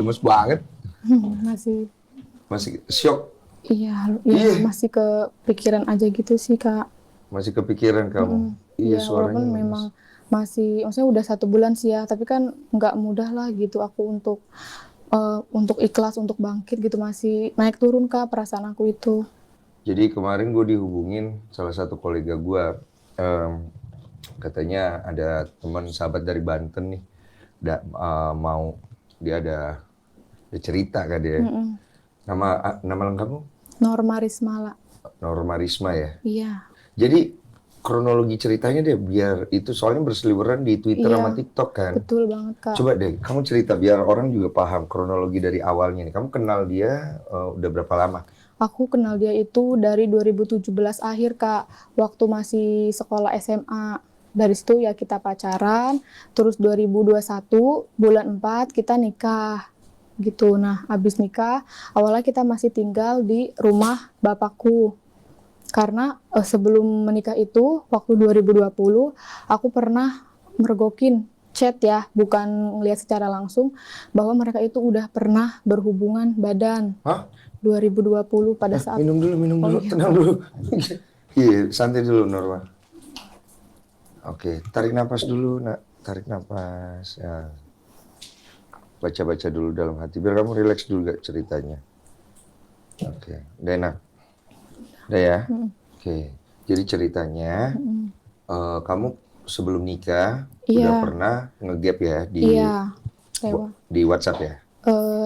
lemes banget. Masih. Masih syok. Iya, masih kepikiran aja gitu sih Kak. Masih kepikiran kamu. Iya, Iya, suaranya walaupun memang lemes. masih, maksudnya udah 1 bulan sih ya, tapi kan nggak mudah lah gitu aku untuk ikhlas, untuk bangkit gitu, masih naik turun Kak perasaan aku itu. Jadi kemarin gue dihubungin salah satu kolega gue, katanya ada teman sahabat dari Banten nih, mau dia ada cerita kan dia. Nama lengkapmu? Norma Rismala. Norma Risma ya. Iya. Jadi kronologi ceritanya deh biar itu soalnya berseliweran di Twitter sama Iya, TikTok kan. betul banget Kak. Coba deh kamu cerita biar orang juga paham kronologi dari awalnya nih. Kamu kenal dia udah berapa lama? Aku kenal dia itu dari 2017 akhir Kak, waktu masih sekolah SMA. Dari situ ya kita pacaran, terus 2021 bulan 4 kita nikah gitu. Nah, habis nikah, awalnya kita masih tinggal di rumah bapakku. Karena sebelum menikah itu, waktu 2020, aku pernah mergokin chat ya, bukan ngeliat secara langsung, bahwa mereka itu udah pernah berhubungan badan. Hah? 2020 pada saat. Minum Oh dulu, iya tenang Kak. dulu. Iya, santai dulu Norma. Oke, tarik napas dulu, nak. Tarik napas. Ya. Baca-baca dulu dalam hati. Biar kamu rileks dulu gak ceritanya. Oke, udah enak. Udah ya? Oke, jadi ceritanya kamu sebelum nikah udah Iya, pernah nge-gap ya iya, lewat di WhatsApp ya?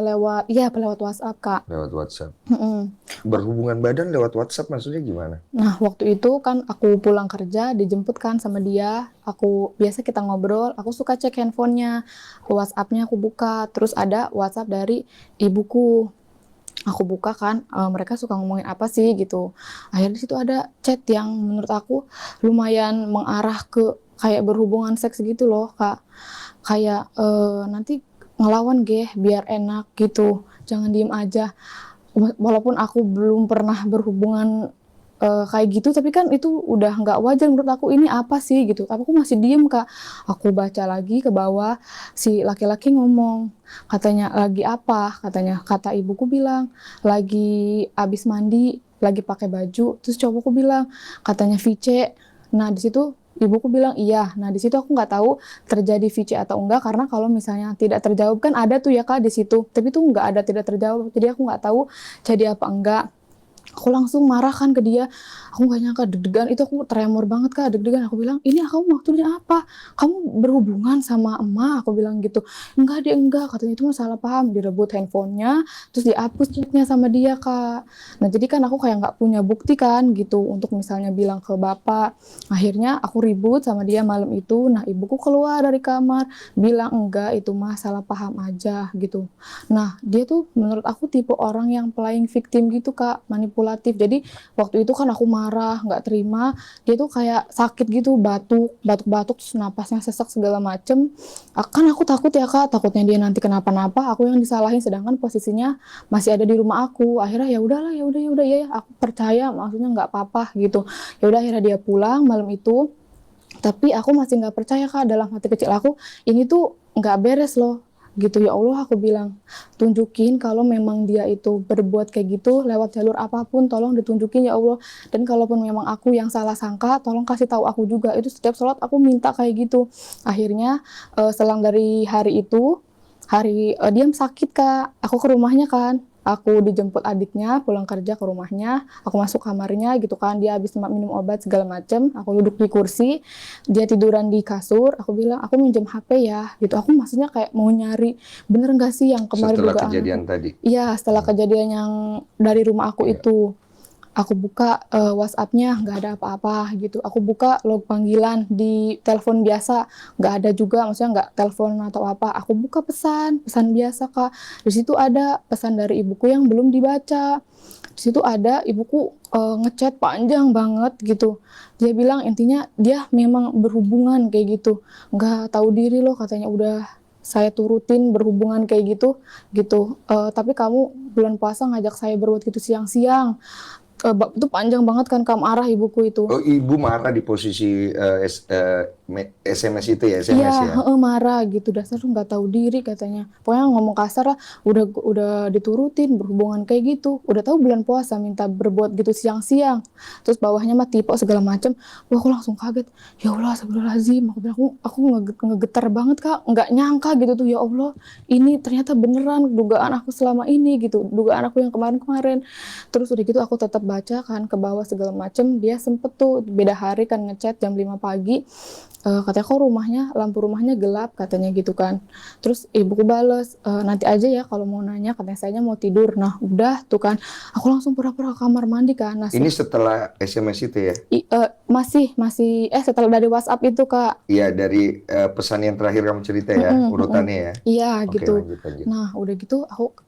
lewat WhatsApp Kak. Lewat WhatsApp. Mm-mm. Berhubungan badan lewat WhatsApp maksudnya gimana? Nah, waktu itu kan aku pulang kerja, dijemput kan sama dia. Biasa kita ngobrol, aku suka cek handphonenya, WhatsApp-nya aku buka, terus ada WhatsApp dari ibuku. Aku buka kan, mereka suka ngomongin apa sih gitu. Akhirnya di situ ada chat yang menurut aku lumayan mengarah ke kayak berhubungan seks gitu loh, Kak. Kayak nanti ngelawan biar enak gitu. Jangan diem aja. Walaupun aku belum pernah berhubungan kayak gitu, tapi kan itu udah nggak wajar menurut aku. Ini apa sih gitu, tapi aku masih diem Kak. Aku baca lagi ke bawah, si laki-laki ngomong, katanya lagi apa, kata ibuku bilang lagi abis mandi, lagi pakai baju, terus cowokku bilang katanya VC. Nah di situ ibuku bilang iya. Nah di situ aku nggak tahu terjadi VC atau enggak, karena kalau misalnya tidak terjawab kan ada tuh ya Kak di situ, tapi tuh nggak ada tidak terjawab, jadi aku nggak tahu jadi apa enggak. Aku langsung marah kan ke dia, aku gak nyangka, deg-degan, itu aku tremor banget Kak, deg-degan. Aku bilang, ini kamu maksudnya apa? Kamu berhubungan sama emak? Aku bilang gitu. Enggak deh, enggak, katanya itu salah paham. Direbut handphonenya, terus dihapus chatnya sama dia Kak. Nah jadi kan aku kayak gak punya bukti kan gitu, untuk misalnya bilang ke bapak. Akhirnya aku ribut sama dia malam itu. Nah ibuku keluar dari kamar, bilang enggak, itu mah salah paham aja gitu. Nah dia tuh menurut aku tipe orang yang playing victim gitu Kak, manipulatif. Jadi waktu itu kan aku marah, nggak terima, dia tuh kayak sakit gitu, batuk-batuk, terus napasnya sesak segala macem. Kan aku takut ya Kak, takutnya dia nanti kenapa-napa, aku yang disalahin, sedangkan posisinya masih ada di rumah aku. Akhirnya ya udahlah, ya udah ya, aku percaya, maksudnya nggak apa-apa gitu. Ya udah akhirnya dia pulang malam itu, tapi aku masih nggak percaya Kak, dalam hati kecil aku, ini tuh nggak beres loh gitu. Ya Allah, aku bilang, tunjukin kalau memang dia itu berbuat kayak gitu lewat jalur apapun, tolong ditunjukin ya Allah. Dan kalaupun memang aku yang salah sangka, tolong kasih tahu aku juga. Itu setiap sholat aku minta kayak gitu. Akhirnya selang dari hari itu, dia sakit Kak, aku ke rumahnya kan, aku dijemput adiknya pulang kerja ke rumahnya, aku masuk kamarnya gitu kan, dia habis minum obat segala macem, aku duduk di kursi, dia tiduran di kasur. Aku bilang, aku minjem HP ya gitu. Aku maksudnya kayak mau nyari, bener nggak sih yang kemarin Setelah dugaan aku. kejadian tadi? Iya, setelah kejadian yang dari rumah aku Iya. itu. Aku buka WhatsApp-nya, nggak ada apa-apa gitu. Aku buka log panggilan di telepon biasa, nggak ada juga, maksudnya nggak telepon atau apa. Aku buka pesan biasa Kak. Di situ ada pesan dari ibuku yang belum dibaca. Di situ ada ibuku ngechat panjang banget gitu. Dia bilang intinya dia memang berhubungan kayak gitu. Nggak tahu diri loh katanya, udah saya turutin berhubungan kayak gitu. Tapi kamu bulan puasa ngajak saya berbuat gitu siang-siang. Itu panjang banget kan Kak, marah ibuku itu. Oh, ibu marah di posisi SMS itu ya, Iya, SMS ya. marah gitu, dasar lu nggak tahu diri katanya. Pokoknya ngomong kasar lah, udah diturutin berhubungan kayak gitu. Udah tahu bulan puasa minta berbuat gitu siang-siang. Terus bawahnya mah tipe segala macem. Wah, aku langsung kaget. Ya Allah, astagfirullahaladzim. Aku bilang aku ngegetar banget Kak, nggak nyangka gitu tuh ya Allah. Ini ternyata beneran dugaan aku selama ini gitu, dugaan aku yang kemarin-kemarin. Terus udah gitu aku tetap baca kan ke bawah segala macem. Dia sempet tuh beda hari kan ngechat jam 5 pagi. Katanya kok lampu rumahnya gelap katanya gitu kan. Terus ibuku bales, nanti aja ya kalau mau nanya, katanya saya mau tidur. Nah udah tuh kan, aku langsung pura-pura ke kamar mandi kan. Nah Ini setelah SMS itu ya? masih setelah dari WhatsApp itu Kak. Iya, dari pesan yang terakhir kamu cerita ya, urutannya ya. Iya Oke, gitu. lanjut. Nah udah gitu aku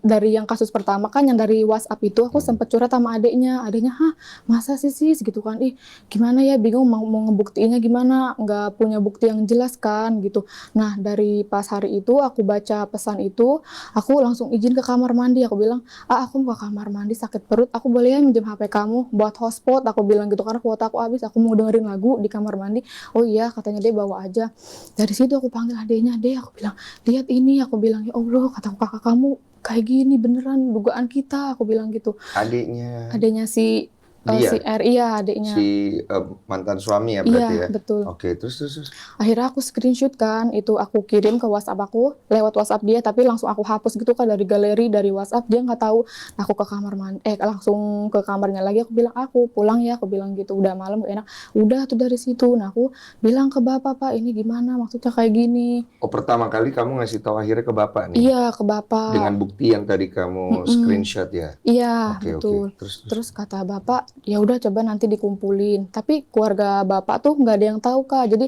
dari yang kasus pertama kan yang dari WhatsApp itu aku sempet curhat sama adiknya. Hah masa sih gitu kan, gimana ya, bingung mau ngebuktiinnya gimana, nggak punya bukti yang jelas kan gitu. Nah dari pas hari itu aku baca pesan itu, aku langsung izin ke kamar mandi. Aku bilang, aku mau ke kamar mandi sakit perut, aku boleh ya minjem HP kamu buat hotspot, aku bilang gitu, karena kuota aku habis, aku mau dengerin lagu di kamar mandi. Oh iya katanya, dia bawa aja. Dari situ aku panggil adiknya, deh aku bilang, lihat ini, aku bilang ya Allah, kata kakak kamu kayak gini beneran dugaan kita, aku bilang gitu. Adiknya Adiknya si si dia, R, iya adiknya. si mantan suami ya Iya berarti ya? betul. Oke, terus. Akhirnya aku screenshot kan, itu aku kirim ke WhatsApp aku, lewat WhatsApp dia, tapi langsung aku hapus gitu kan dari galeri, dari WhatsApp, dia nggak tahu. Aku ke kamar mandi, langsung ke kamarnya lagi, aku bilang aku pulang ya, aku bilang gitu, udah malam gak enak. Udah tuh dari situ, nah aku bilang ke bapak, Pak ini gimana, maksudnya kayak gini. Oh, pertama kali kamu ngasih tahu akhirnya ke bapak nih? Iya ke bapak. Dengan bukti yang tadi kamu Mm-mm. screenshot ya? Iya Oke. betul. Terus. Terus kata bapak, ya udah coba nanti dikumpulin. Tapi keluarga bapak tuh nggak ada yang tahu Kak. Jadi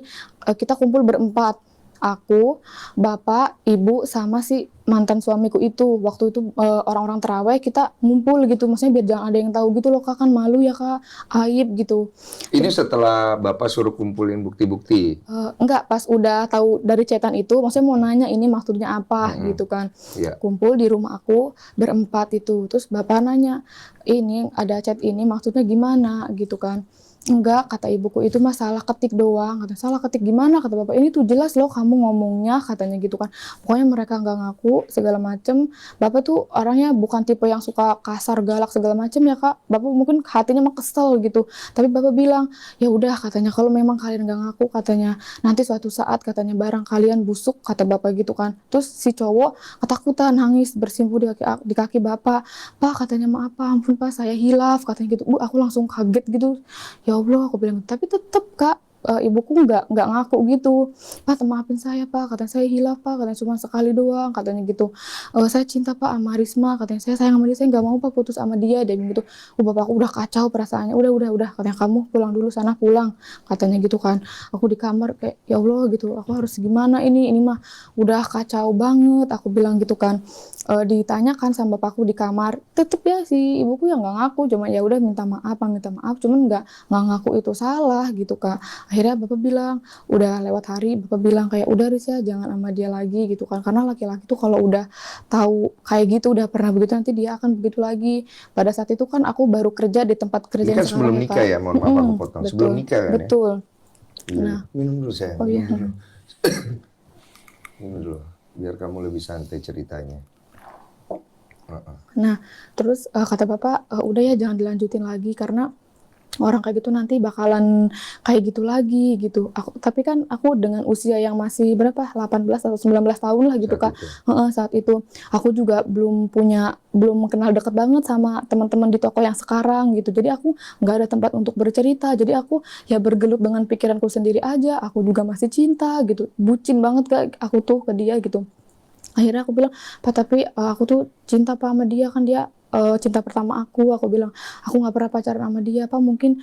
kita kumpul berempat. Aku, bapak, ibu, sama si mantan suamiku itu. Waktu itu orang-orang terawih kita ngumpul gitu. Maksudnya biar jangan ada yang tahu gitu loh Kak. Kan malu ya Kak, aib gitu. Ini setelah bapak suruh kumpulin bukti-bukti? Enggak, pas udah tahu dari chatan itu, maksudnya mau nanya ini maksudnya apa gitu kan. Iya. Kumpul di rumah aku berempat itu. Terus bapak nanya, ini ada chat ini maksudnya gimana gitu kan. Enggak, kata ibuku, itu mah salah ketik doang. Kata, salah ketik gimana? Kata bapak, ini tuh jelas loh kamu ngomongnya, katanya gitu kan. Pokoknya mereka nggak ngaku segala macem. Bapak tuh orangnya bukan tipe yang suka kasar, galak segala macem ya Kak. Bapak mungkin hatinya mah kesel gitu. Tapi bapak bilang, ya udah katanya, kalau memang kalian nggak ngaku katanya, nanti suatu saat katanya barang kalian busuk, kata bapak gitu kan. Terus si cowok ketakutan, nangis bersimpuh di kaki bapak. Pak katanya, maaf Pak, ampun Pak, saya hilaf katanya gitu. Bu, aku langsung kaget gitu. Ya Allah, aku bilang, tapi tetap Kak, ibuku nggak ngaku gitu. Pak maafin saya Pak, katanya saya hilaf Pak, katanya cuma sekali doang, katanya gitu. Saya cinta Pak sama Risma, katanya saya sayang sama dia, saya nggak mau Pak putus sama dia, dia gitu. Bapakku udah kacau perasaannya, udah, katanya kamu pulang dulu sana, pulang, katanya gitu kan. Aku di kamar kayak ya Allah gitu, aku harus gimana ini mah udah kacau banget, aku bilang gitu kan. Ditanyakan sama bapakku di kamar, tetep ya si ibuku yang nggak ngaku, cuma ya udah minta maaf, cuman nggak ngaku itu salah gitu Kak. Akhirnya bapak bilang, udah lewat hari, bapak bilang kayak udah Riz ya, jangan sama dia lagi gitu kan, karena laki-laki tuh kalau udah tahu kayak gitu, udah pernah begitu, nanti dia akan begitu lagi. Pada saat itu kan aku baru kerja di tempat kerja Ini yang kan sebelum sekarang ya nikah Kak. ya, mohon maaf aku potong. Sebelum nikah kan ya? Betul. Iya. Nah, Minum dulu sayang. oh iya. Minum dulu, biar kamu lebih santai ceritanya. Nah, terus kata bapak, udah ya jangan dilanjutin lagi, karena orang kayak gitu nanti bakalan kayak gitu lagi gitu. Tapi kan aku dengan usia yang masih berapa, 18 atau 19 tahun lah gitu Kak. Saat itu aku juga belum kenal deket banget sama teman-teman di toko yang sekarang gitu. Jadi aku nggak ada tempat untuk bercerita. Jadi aku ya bergelut dengan pikiranku sendiri aja. Aku juga masih cinta gitu. Bucin banget Kak aku tuh ke dia gitu. Akhirnya aku bilang, Pak tapi aku tuh cinta Pak sama dia, kan dia cinta pertama aku bilang, aku nggak pernah pacaran sama dia Pak, mungkin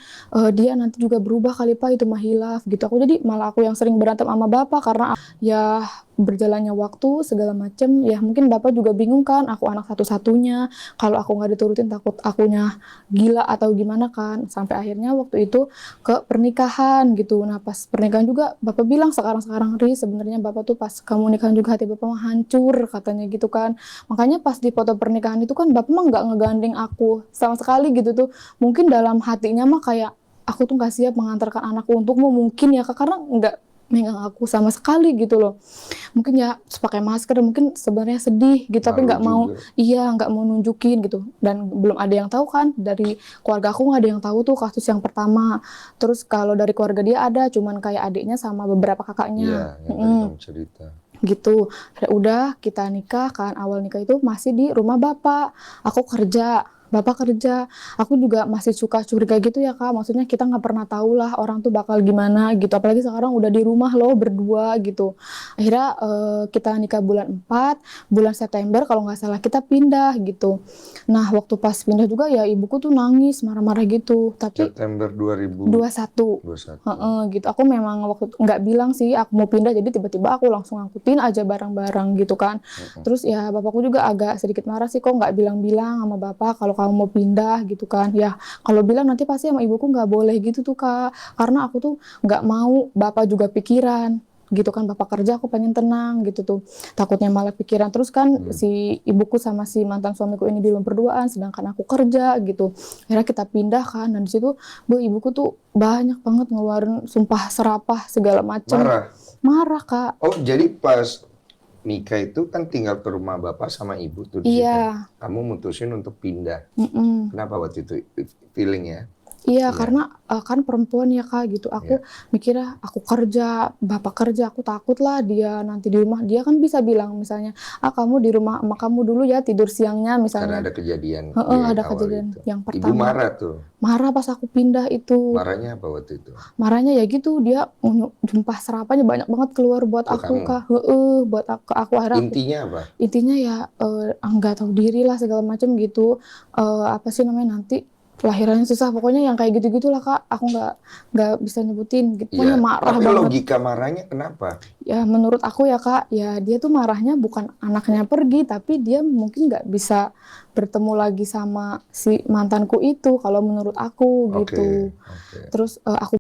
dia nanti juga berubah kali Pak, itu mah hilaf gitu. Jadi malah aku yang sering berantem sama bapak, karena ya berjalannya waktu segala macem, ya mungkin bapak juga bingung kan, aku anak satu-satunya, kalau aku nggak diturutin takut akunya gila atau gimana kan, sampai akhirnya waktu itu ke pernikahan gitu. Nah pas pernikahan juga bapak bilang sekarang-sekarang, Ri sebenarnya bapak tuh pas kamu nikahan juga hati bapak mah hancur katanya gitu kan. Makanya pas di foto pernikahan itu kan bapak mah nggak ngegandeng aku sama sekali gitu tuh, mungkin dalam hatinya mah kayak aku tuh nggak siap mengantarkan anakku untukmu mungkin ya Kak, karena nggak megang aku sama sekali gitu loh. Mungkin ya pakai masker, mungkin sebenarnya sedih gitu tapi Malu nggak mau, juga. iya nggak mau nunjukin gitu, dan belum ada yang tahu kan dari keluarga aku, nggak ada yang tahu tuh kasus yang pertama. Terus kalau dari keluarga dia ada cuman kayak adiknya sama beberapa Iya, kakaknya. yang tadi kamu cerita. Gitu. Ya udah kita nikah kan, awal nikah itu masih di rumah bapak, aku kerja, bapak kerja. Aku juga masih suka curiga gitu ya Kak, maksudnya kita nggak pernah tahu lah orang tuh bakal gimana gitu, apalagi sekarang udah di rumah loh berdua gitu. Akhirnya kita nikah bulan 4, bulan September kalau nggak salah kita pindah gitu. Nah waktu pas pindah juga ya ibuku tuh nangis marah-marah gitu, tapi September 21. 2021. Heeh, gitu. Aku memang waktu itu nggak bilang sih aku mau pindah, jadi tiba-tiba aku langsung angkutin aja barang-barang gitu kan. Terus ya bapakku juga agak sedikit marah sih, kok nggak bilang-bilang sama bapak kalau kamu mau pindah gitu kan. Ya kalau bilang nanti pasti sama ibuku nggak boleh gitu tuh Kak, karena aku tuh nggak mau bapak juga pikiran gitu kan, bapak kerja aku pengen tenang gitu tuh, takutnya malah pikiran terus kan si ibuku sama si mantan suamiku ini di rumah berduaan sedangkan aku kerja gitu. Akhirnya kita pindah kan, dan di situ Bu, ibuku tuh banyak banget ngeluarin sumpah serapah segala macem. Marah. Marah, Kak. Oh, jadi pas nikah itu kan tinggal ke rumah bapak sama ibu tuh di situ. Iya. Kamu mutusin untuk pindah. Mm-mm. Kenapa waktu itu feeling ya? Iya, Iya. karena kan perempuan ya Kak gitu. Aku mikirnya aku kerja, bapak kerja, aku takut lah dia nanti di rumah. Dia kan bisa bilang misalnya, kamu di rumah sama kamu dulu ya tidur siangnya Karena misalnya. ada kejadian di Heeh, ada awal kejadian itu. yang Ibu pertama. marah tuh. Marah pas aku pindah itu. Marahnya apa waktu itu? Marahnya ya gitu, dia jumpah serapanya banyak banget keluar buat Ke aku kamu? Kak. Heeh, buat aku akhirnya aku Intinya apa? intinya ya nggak tahu diri lah segala macam gitu. Apa sih namanya nanti lahirannya susah, pokoknya yang kayak gitu-gitulah Kak, aku nggak bisa nyebutin gitu. Pokoknya Iya. marah Tapi banget logika marahnya kenapa? ya. Menurut aku ya Kak, ya dia tuh marahnya bukan anaknya pergi, tapi dia mungkin nggak bisa bertemu lagi sama si mantanku itu kalau menurut aku Oke, gitu. oke. Terus aku